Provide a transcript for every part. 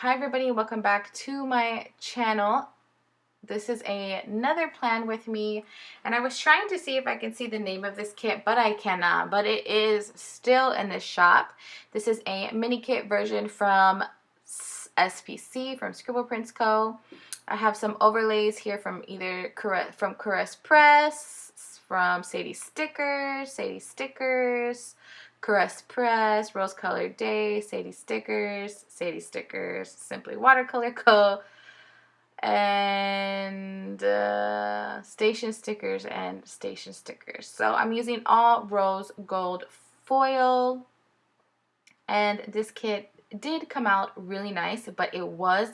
Hi everybody, welcome back to my channel. This is another plan with me, and I was trying to see if I can see the name of this kit, but I cannot, but it is still in the shop. This is a mini kit version from SPC, from Scribble Prints Co. I have some overlays here from either Caress Press, from Sadie Stickers, Caress Press, Rose Colored Day, Sadie Stickers, Simply Watercolor Co., and Station Stickers and Station Stickers. So I'm using all rose gold foil, and this kit did come out really nice, but it was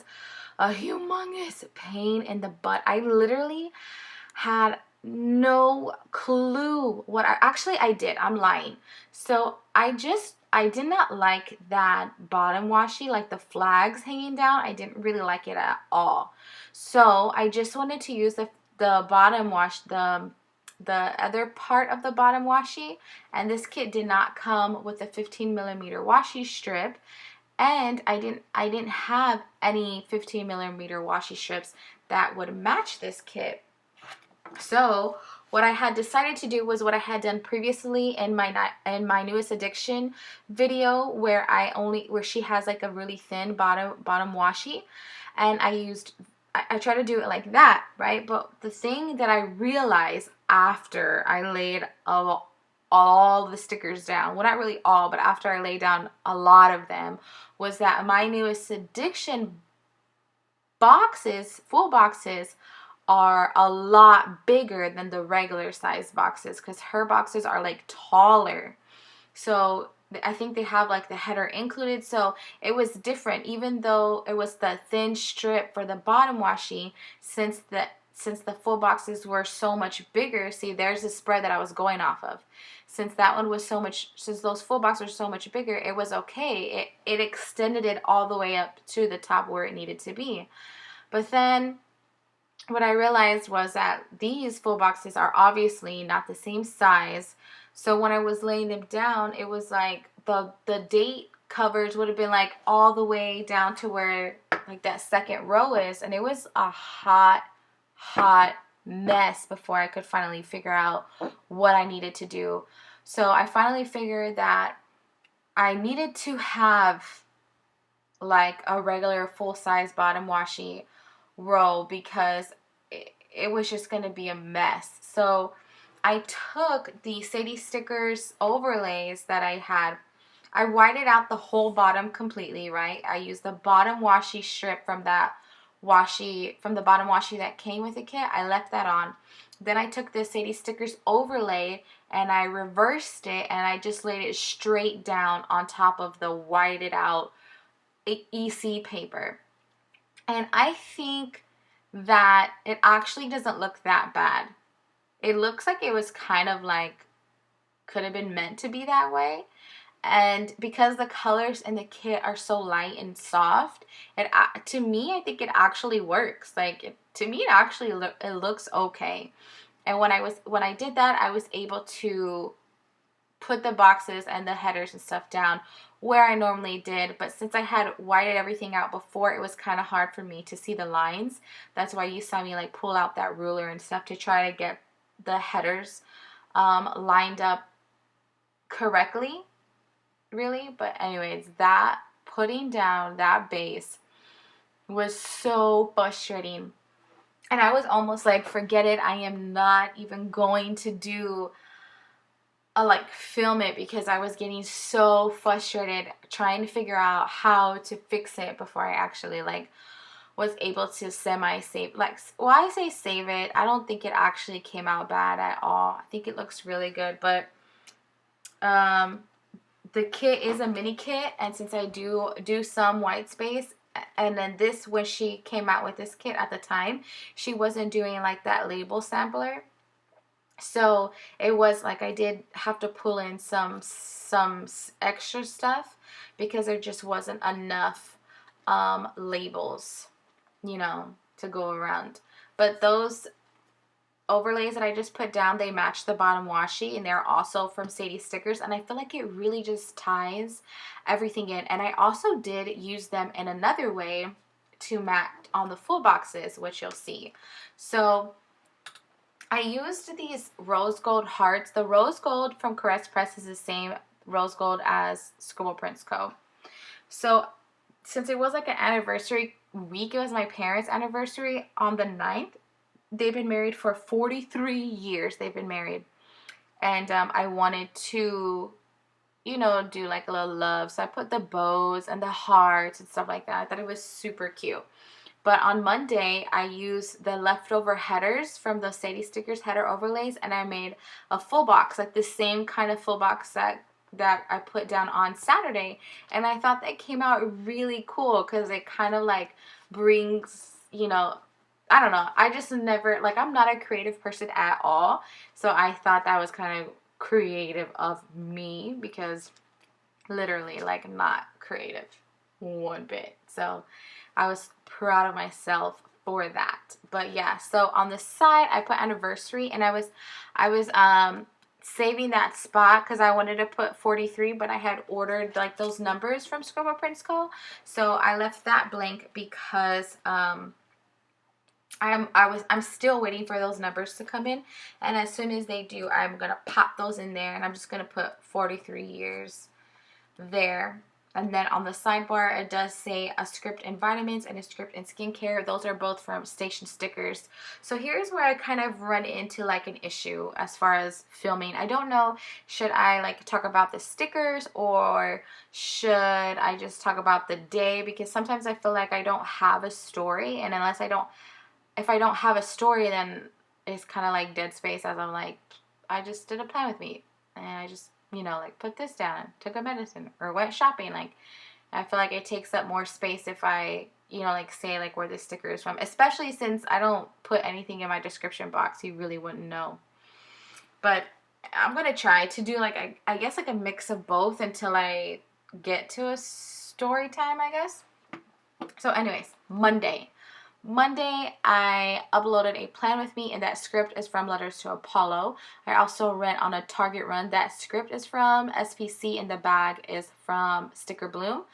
a humongous pain in the butt. I literally had no clue what I did. I'm lying. So I did not like that bottom washi, like the flags hanging down. I didn't really like it at all. So I just wanted to use the bottom wash, the other part of the bottom washi, and this kit did not come with a 15mm washi strip, and I didn't have any 15mm washi strips that would match this kit. So what I had decided to do was what I had done previously in my newest addiction video, where she has like a really thin bottom washi, and I try to do it like that, right? But the thing that I realized after I laid all the stickers down, well, not really all, but after I laid down a lot of them, was that my newest addiction boxes, full boxes, are a lot bigger than the regular size boxes, because her boxes are like taller. So I think they have like the header included, so it was different. Even though it was the thin strip for the bottom washi, since the full boxes were so much bigger, see, there's the spread that I was going off of. Since those full boxes were so much bigger, it was okay. It extended it all the way up to the top where it needed to be. But then what I realized was that these full boxes are obviously not the same size. So when I was laying them down, it was like the date covers would have been like all the way down to where like that second row is, and it was a hot mess before I could finally figure out what I needed to do. So I finally figured that I needed to have like a regular full-size bottom washi roll, because it was just going to be a mess. So I took the Sadie Stickers overlays that I had. I whited out the whole bottom completely, right? I used the bottom washi strip from the bottom washi that came with the kit. I left that on. Then I took the Sadie Stickers overlay and I reversed it, and I just laid it straight down on top of the whited out EC paper. And I think that it actually doesn't look that bad. It looks like it was kind of like, could have been meant to be that way. And because the colors in the kit are so light and soft, to me, I think it actually works. Like, to me, it looks okay. And when I did that, I was able to put the boxes and the headers and stuff down where I normally did, but since I had whited everything out before, it was kind of hard for me to see the lines. That's why you saw me like pull out that ruler and stuff to try to get the headers lined up correctly, really. But anyways, that putting down that base was so frustrating, and I was almost like, forget it, I am not even going to do like film it, because I was getting so frustrated trying to figure out how to fix it before I actually like was able to semi-save. Like, well, I say save it, I don't think it actually came out bad at all. I think it looks really good. But the kit is a mini kit, and since I do some white space, and then this, when she came out with this kit at the time, she wasn't doing like that label sampler. So it was like I did have to pull in some extra stuff, because there just wasn't enough labels, to go around. But those overlays that I just put down, they match the bottom washi, and they're also from Sadie Stickers, and I feel like it really just ties everything in. And I also did use them in another way to mat on the full boxes, which you'll see. So I used these rose gold hearts. The rose gold from Caress Press is the same rose gold as Scribble Prints Co. So since it was like an anniversary week, it was my parents' anniversary on the 9th. They've been married for 43 years. They've been married. And I wanted to, you know, do like a little love. So I put the bows and the hearts and stuff like that. I thought it was super cute. But on Monday, I used the leftover headers from the Sadie Stickers header overlays, and I made a full box, like the same kind of full box that I put down on Saturday. And I thought that came out really cool because it kind of like brings, you know, I don't know. I just never, like, I'm not a creative person at all. So I thought that was kind of creative of me because literally, like, not creative one bit. So I was proud of myself for that. But yeah, so on the side, I put anniversary, and I was saving that spot because I wanted to put 43, but I had ordered like those numbers from Scribble Prints Co. So I left that blank because I'm still waiting for those numbers to come in, and as soon as they do, I'm gonna pop those in there, and I'm just gonna put 43 years there. And then on the sidebar, it does say a script in vitamins and a script in skincare. Those are both from Station Stickers. So here's where I kind of run into like an issue as far as filming. I don't know, should I like talk about the stickers or should I just talk about the day? Because sometimes I feel like I don't have a story, and if I don't have a story, then it's kind of like dead space, as I'm like, I just did a plan with me, and I just, you know, like put this down, took a medicine, or went shopping. Like, I feel like it takes up more space if I, you know, like say like where the sticker is from, especially since I don't put anything in my description box. You really wouldn't know. But I'm going to try to do like, I guess like a mix of both until I get to a story time, I guess. So anyways, Monday, I uploaded a plan with me, and that script is from Letters to Apollo. I also ran on a Target run. That script is from SPC, and the bag is from Sticker Bloom.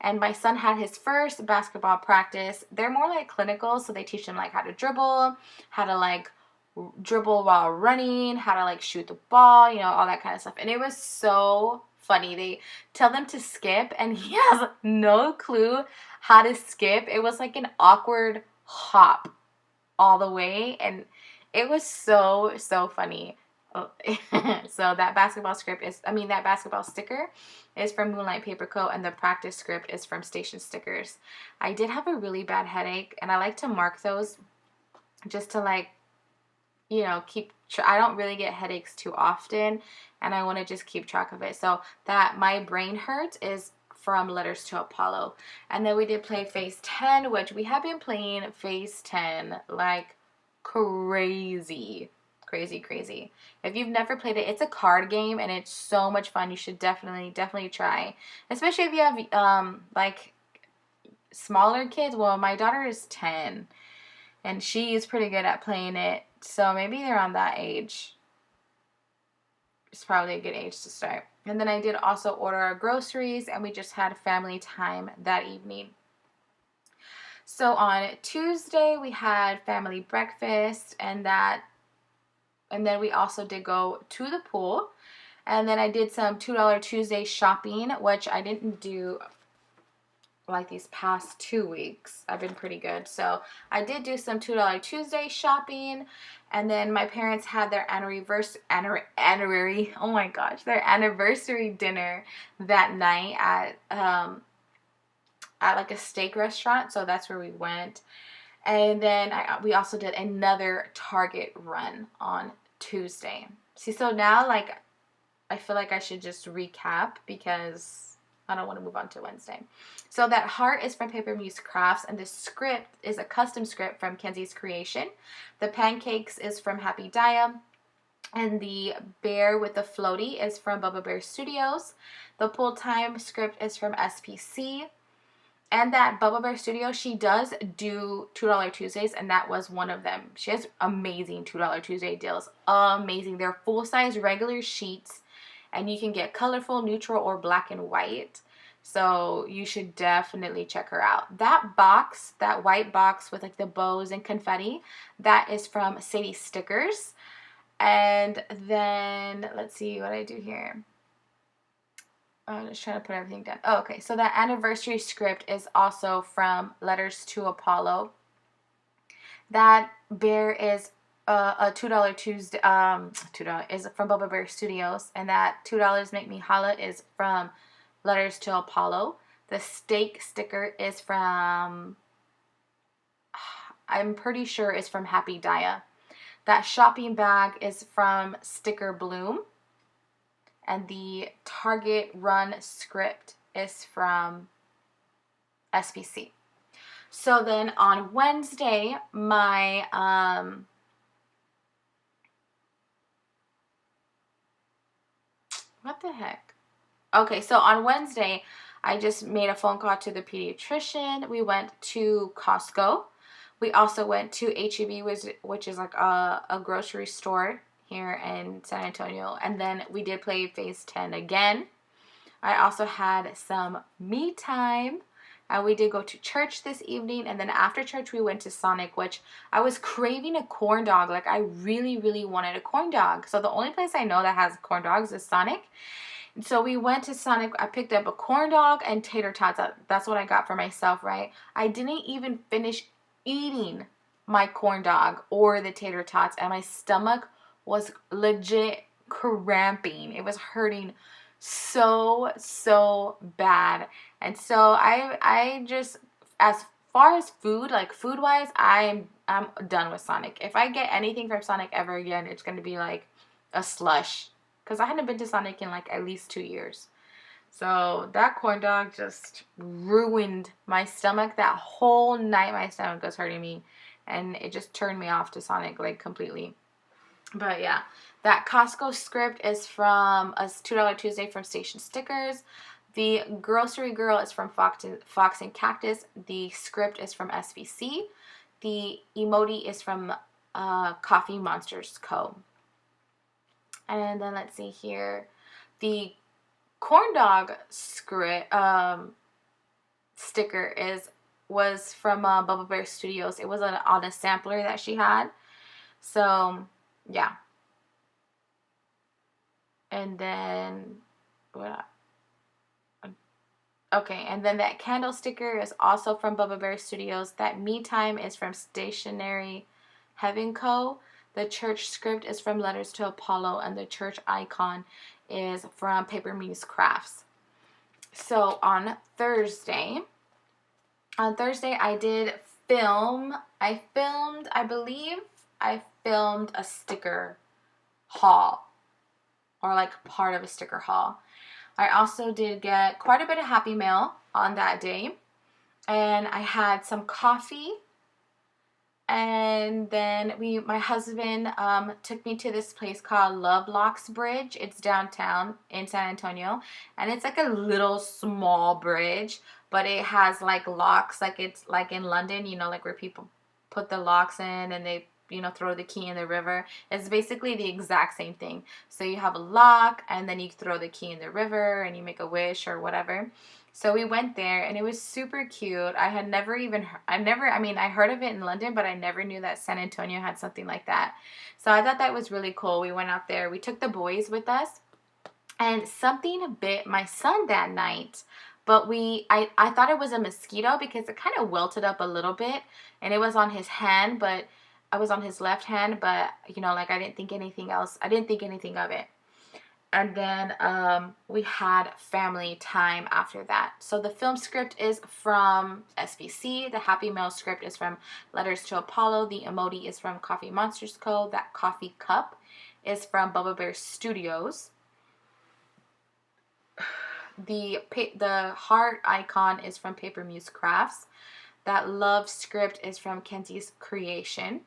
And my son had his first basketball practice. They're more like clinical, so they teach him like how to dribble, how to like dribble while running, how to like shoot the ball, you know, all that kind of stuff. And it was so funny. They tell them to skip, and he has no clue how to skip. It was like an awkward hop all the way, and it was so funny. So that basketball sticker is from Moonlight Paper Co., and the practice script is from Station Stickers. I did have a really bad headache, and I like to mark those just to like, you know, I don't really get headaches too often, and I want to just keep track of it. So that my brain hurts is from Letters to Apollo. And then we did play Phase 10, which we have been playing Phase 10 like crazy. If you've never played it, it's a card game, and it's so much fun. You should definitely try. Especially if you have like smaller kids. Well, my daughter is 10, and she is pretty good at playing it. So maybe they're on that age. It's probably a good age to start. And then I did also order our groceries, and we just had family time that evening. So on Tuesday, we had family breakfast, and then we also did go to the pool. And then I did some $2 Tuesday shopping, which I didn't do like these past 2 weeks. I've been pretty good. So I did do some $2 Tuesday shopping, and then my parents had their anniversary dinner that night at like a steak restaurant. So that's where we went. And then we also did another Target run on Tuesday. See, so now like I feel like I should just recap because I don't want to move on to Wednesday. So that heart is from Paper Muse Crafts, and the script is a custom script from Kenzie's Creation. The pancakes is from Happy Dia, and the bear with the floaty is from Bubba Bear Studios. The pool time script is from SPC. And that Bubba Bear Studio, she does do $2 Tuesdays, and that was one of them. She has amazing $2 Tuesday deals. Amazing. They're full-size regular sheets, and you can get colorful, neutral, or black and white. So you should definitely check her out. That box, that white box with like the bows and confetti, that is from Sadie Stickers. And then, let's see what I do here. I'm just trying to put everything down. Oh, okay. So that anniversary script is also from Letters to Apollo. That bear is a $2 Tuesday. $2 is from Bubba Bear Studios, and that $2 Make Me Holla is from Letters to Apollo. The steak sticker is from, I'm pretty sure it's from Happy Dia. That shopping bag is from Sticker Bloom. And the Target Run script is from SPC. So then on Wednesday, my what the heck? Okay, so on Wednesday, I just made a phone call to the pediatrician. We went to Costco. We also went to H-E-B, which is like a grocery store here in San Antonio. And then we did play Phase 10 again. I also had some me time. We did go to church this evening. And then after church, we went to Sonic, which I was craving a corn dog. Like, I really, really wanted a corn dog. So the only place I know that has corn dogs is Sonic. And so we went to Sonic. I picked up a corn dog and tater tots. That's what I got for myself, right? I didn't even finish eating my corn dog or the tater tots, and my stomach was legit cramping. It was hurting so bad. And so I just, as far as food, like food wise, I'm done with Sonic. If I get anything from Sonic ever again, it's gonna be like a slush, because I hadn't been to Sonic in like at least 2 years. So that corn dog just ruined my stomach. That whole night my stomach was hurting me, and it just turned me off to Sonic like completely. But yeah, that Costco script is from a $2 Tuesday from Station Stickers. The Grocery Girl is from Fox and Cactus. The script is from SVC. The emoji is from Coffee Monsters Co. And then let's see here. The corn dog script sticker was from Bubba Bear Studios. It was on a sampler that she had. So yeah. And then what? Okay, and then that candle sticker is also from Bubba Bear Studios. That Me Time is from Stationery Heaven Co. The church script is from Letters to Apollo, and the church icon is from Paper Muse Crafts. So on Thursday I did film. I believe I filmed a sticker haul, or like part of a sticker haul. I also did get quite a bit of Happy Mail on that day, and I had some coffee. And then my husband took me to this place called Love Locks Bridge. It's downtown in San Antonio, and it's like a little small bridge, but it has like locks, like it's like in London, you know, like where people put the locks in and they, you know, throw the key in the river. It's basically the exact same thing. So you have a lock, and then you throw the key in the river, and you make a wish or whatever. So we went there, and it was super cute. I heard of it in London, but I never knew that San Antonio had something like that. So I thought that was really cool. We went out there. We took the boys with us, and something bit my son that night. But I thought it was a mosquito because it kind of welted up a little bit, and it was on his hand, but I was on his left hand, but, you know, like I didn't think anything else. I didn't think anything of it. And then we had family time after that. So the film script is from SBC. The Happy Mail script is from Letters to Apollo. The emoji is from Coffee Monsters Co. That coffee cup is from Bubba Bear Studios. The heart icon is from Paper Muse Crafts. That love script is from Kenzie's Creation.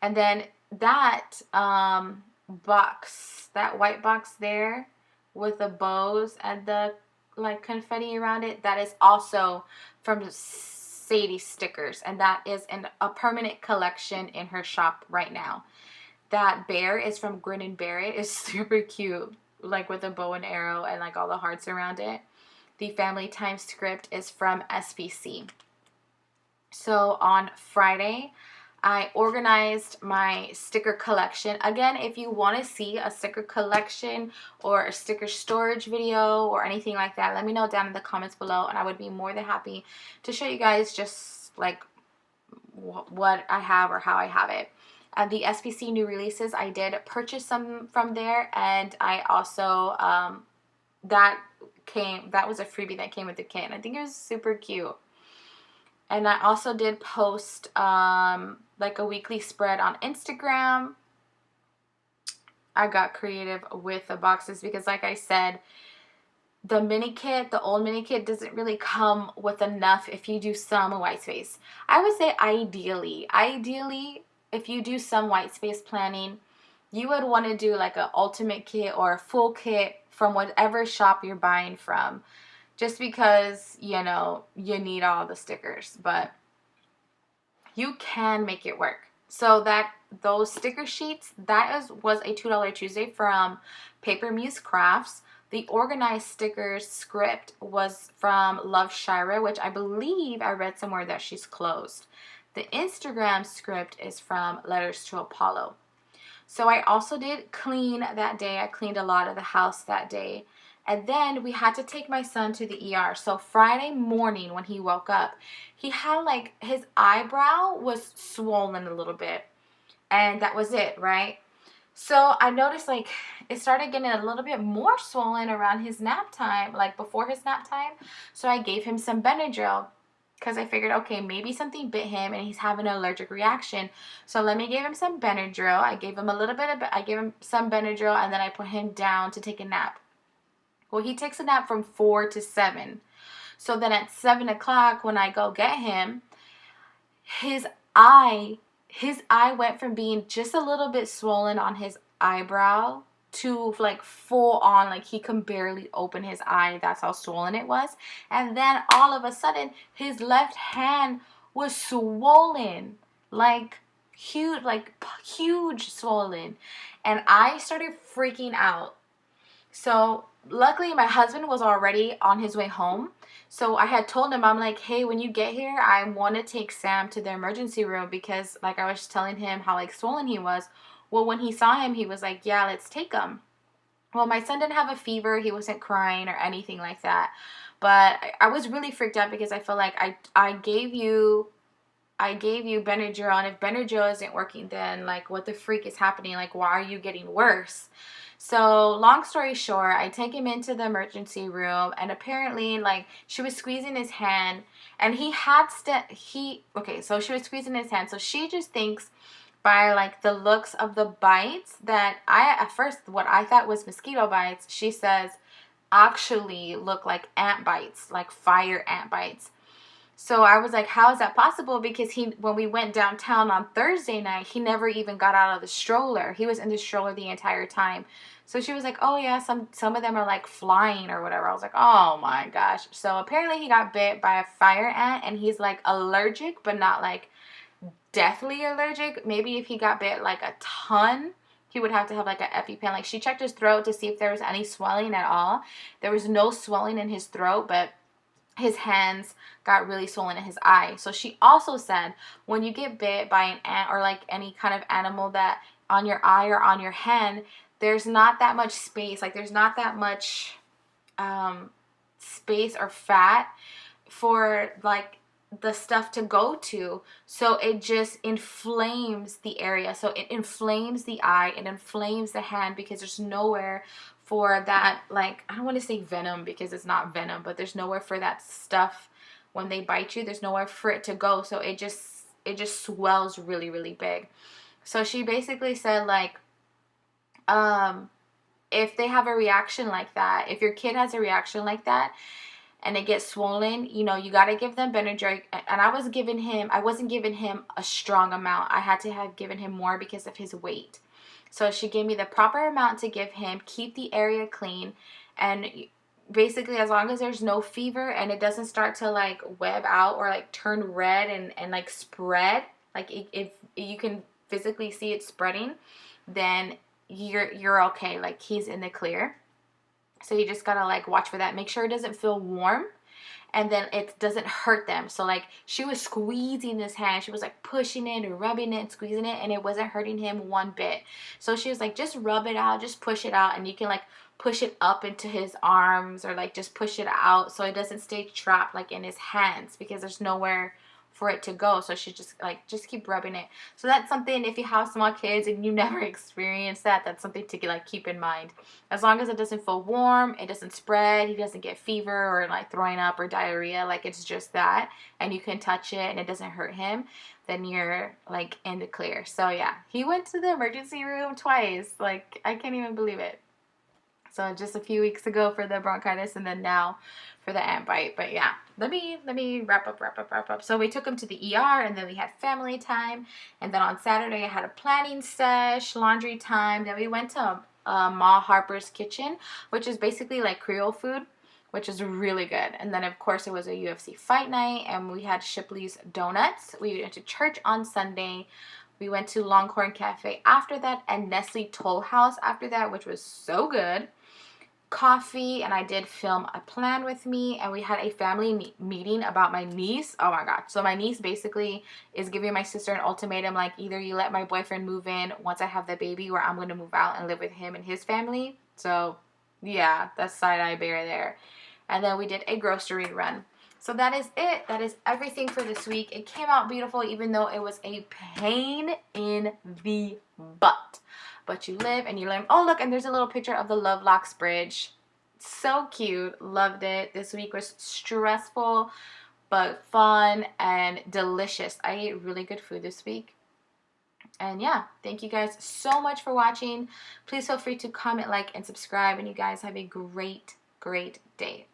And then that box, that white box there with the bows and the like confetti around it, that is also from Sadie Stickers, and that is in a permanent collection in her shop right now. That bear is from Grin and Bear It. It's super cute, like with a bow and arrow and like all the hearts around it. The Family Time script is from SPC. So on Friday, I organized my sticker collection. Again, if you want to see a sticker collection or a sticker storage video or anything like that, let me know down in the comments below, and I would be more than happy to show you guys just like what I have or how I have it. The SPC new releases, I did purchase some from there, and I also that was a freebie that came with the kit, and I think it was super cute. And I also did post like a weekly spread on Instagram. I got creative with the boxes because, like I said, the mini kit, the old mini kit, doesn't really come with enough if you do some white space. I would say ideally, if you do some white space planning, you would want to do like an ultimate kit or a full kit from whatever shop you're buying from. Just because, you know, you need all the stickers, but you can make it work. So those sticker sheets, was a $2 Tuesday from Paper Muse Crafts. The organized stickers script was from Love Shira, which I believe I read somewhere that she's closed. The Instagram script is from Letters to Apollo. So I also did clean that day. I cleaned a lot of the house that day. And then we had to take my son to the ER. So Friday morning when he woke up, he had like his eyebrow was swollen a little bit. And that was it, right? So I noticed like it started getting a little bit more swollen around his nap time, like before his nap time. So I gave him some Benadryl because I figured, okay, maybe something bit him and he's having an allergic reaction. So let me give him some Benadryl. I gave him some Benadryl, and then I put him down to take a nap. Well, he takes a nap from 4 to 7. So then at 7 o'clock when I go get him, his eye went from being just a little bit swollen on his eyebrow to like full on, like he can barely open his eye. That's how swollen it was. And then all of a sudden, his left hand was swollen, like huge swollen. And I started freaking out. So luckily my husband was already on his way home. So I had told him, I'm like, hey, when you get here, I want to take Sam to the emergency room because like I was telling him how like swollen he was. Well, when he saw him, he was like, yeah, let's take him. Well, my son didn't have a fever. He wasn't crying or anything like that. But I was really freaked out because I felt like I gave you Benadryl, and if Benadryl isn't working, then like what the freak is happening? Like, why are you getting worse? So long story short, I take him into the emergency room, and apparently like she was squeezing his hand, and so she was squeezing his hand. So she just thinks by like the looks of the bites that at first what I thought was mosquito bites, she says actually look like ant bites, like fire ant bites. So I was like, how is that possible? Because when we went downtown on Thursday night, he never even got out of the stroller. He was in the stroller the entire time. So she was like, oh yeah, some of them are like flying or whatever. I was like, oh my gosh. So apparently he got bit by a fire ant, and he's like allergic, but not like deathly allergic. Maybe if he got bit like a ton, he would have to have like an EpiPen. Like she checked his throat to see if there was any swelling at all. There was no swelling in his throat, but his hands got really swollen in his eye. So she also said when you get bit by an ant or like any kind of animal that on your eye or on your hand, there's not that much space. Like there's not that much space or fat for like the stuff to go to. So it just inflames the area. So it inflames the eye, it inflames the hand because there's nowhere for that, like, I don't want to say venom because it's not venom, but there's nowhere for that stuff when they bite you. There's nowhere for it to go. So it just swells really, really big. So she basically said like, if they have a reaction like that, if your kid has a reaction like that and it gets swollen, you know, you got to give them Benadryl. And I wasn't giving him a strong amount. I had to have given him more because of his weight. So she gave me the proper amount to give him, keep the area clean, and basically, as long as there's no fever and it doesn't start to like web out or like turn red and like spread, like if you can physically see it spreading, then you're okay. Like he's in the clear. So you just gotta like watch for that. Make sure it doesn't feel warm, and then it doesn't hurt them. So like she was squeezing his hand, she was like pushing it and rubbing it and squeezing it, and it wasn't hurting him one bit. So she was like, just rub it out, just push it out, and you can like push it up into his arms or like just push it out so it doesn't stay trapped like in his hands, because there's nowhere for it to go. So she just keep rubbing it. So that's something, if you have small kids and you never experienced that, that's something to like keep in mind. As long as it doesn't feel warm, it doesn't spread, he doesn't get fever or like throwing up or diarrhea, like it's just that, and you can touch it and it doesn't hurt him, then you're like in the clear. So yeah, he went to the emergency room twice. Like I can't even believe it. So just a few weeks ago for the bronchitis, and then now for the ant bite. But yeah, let me wrap up. So we took him to the ER, and then we had family time, and then on Saturday I had a planning sesh, laundry time. Then we went to Ma Harper's Kitchen, which is basically like Creole food, which is really good. And then of course it was a UFC fight night, and we had Shipley's Donuts. We went to church on Sunday. We went to Longhorn Cafe after that, and Nestle Toll House after that, which was so good. Coffee, and I did film a plan with me, and we had a family meeting about my niece. Oh my god. So my niece basically is giving my sister an ultimatum, like either you let my boyfriend move in once I have the baby, or I'm going to move out and live with him and his family. So yeah, that's side-eye bear there. And then we did a grocery run. So that is it. That is everything for this week. It came out beautiful, even though it was a pain in the butt. But you live and you learn. Oh, look, and there's a little picture of the Lovelocks Bridge. So cute. Loved it. This week was stressful, but fun and delicious. I ate really good food this week. And yeah, thank you guys so much for watching. Please feel free to comment, like, and subscribe. And you guys have a great, great day.